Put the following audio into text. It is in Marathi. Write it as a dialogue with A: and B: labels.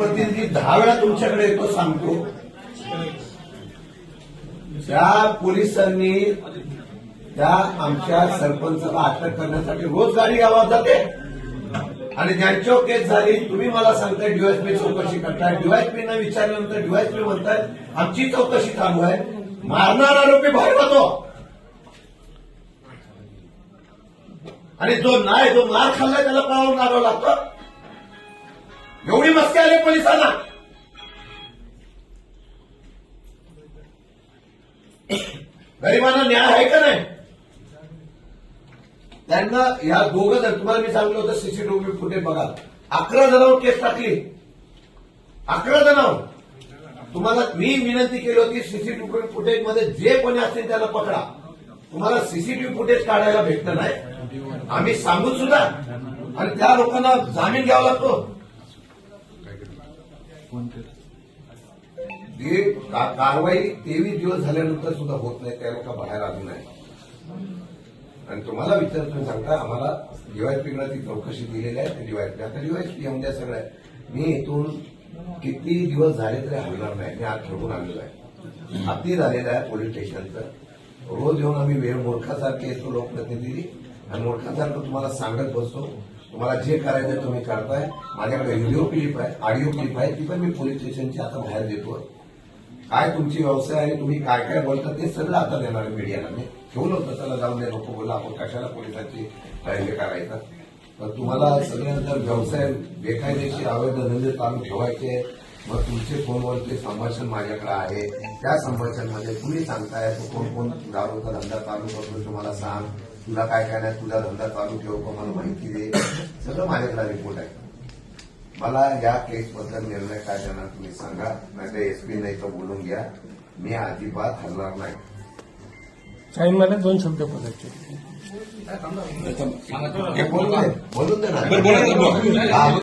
A: प्रतिनिधी 10 वेळा तुमच्याकडे येतो सांगतो. त्या पोलिसांनी त्या आमच्या सरपंचाला अटक करण्यासाठी रोज गाडी गावात जाते आणि ज्यांच्यावर केस झाली तुम्ही मला सांगताय डीवायएसपी चौकशी करताय. डीवायएसपीनं विचारल्यानंतर डीवायएसपी म्हणताय आमची चौकशी चालू आहे. मारणार आरोपी बाहेर होतो आणि जो मार खाल्लाय त्याला पळावून मारावं लागतं. एवढी मस्ती आली पोलिसांना. गरिबांना न्याय आहे का नाही? त्यांना या दोघं जण तुम्हाला मी सांगितलं होतं सीसीटीव्ही फुटेज बघा. 11 जणांवर केस टाकली. 11 जणांवर. तुम्हाला मी विनंती केली होती सीसीटीव्ही फुटेज मध्ये जे कोणी असतील त्याला पकडा. तुम्हाला सीसीटीव्ही फुटेज काढायला भेटलं नाही. आम्ही सांगून सुद्धा आणि त्या लोकांना जामीन घ्यावा लागतो. कारवाई 23 दिवस झाल्यानंतर सुद्धा होत नाही. त्या लोक बाहेर आली नाही. आणि तुम्हाला विचारतो सांगता आम्हाला डीवायएसपीकडे ती चौकशी दिलेली आहे. डीवायएसपी आता डीवायएसपी येऊन द्या सगळं. मी इथून किती दिवस झाले तरी हलणार नाही. मी आज ठरवून आलेलो आहे. अति झालेलं आहे पोलीस स्टेशनचं. रोज येऊन आम्ही वेळ मूर्खासारखे येतो लोकप्रतिनिधी आणि मूर्खासारखं तुम्हाला सांगत बसतो. तुम्हाला जे करायचं तुम्ही करताय. माझ्याकडे व्हिडिओ क्लिप आहे, ऑडिओ क्लिप आहे, ती पण मी पोलीस स्टेशनची आता बाहेर देतोय. काय तुमची व्यवसाय आहे तुम्ही काय काय बोलता ते सगळं आता देणार आहे मीडियाला. मी ठेवलं होतं त्याला जाऊन दे नको बोला आपण कशाला पोलिसांची हे करायचं. तर तुम्हाला सगळं जर व्यवसाय बेकायदेशीर अवैध धंदे चालू ठेवायचे मग तुमचे फोनवरचे संभाषण माझ्याकडे आहे. त्या संभाषणमध्ये तुम्ही सांगताय तो कोण कोण दारूचा धंदा चालू करतो तुम्हाला सांग. तुला काय काय नाही तुझा धंदा चालू ठेव का मला माहिती दे. सगळं माझ्याकडे रिपोर्ट आहे. मला या केसबद्दल निर्णय काय देणार तुम्ही सांगा. नाही तर एसपी नाही तर बोलून घ्या. मी अजिबात हलणार नाही.
B: साहेब मला 2 शब्द बोलायचे.
A: बोलून दे ना.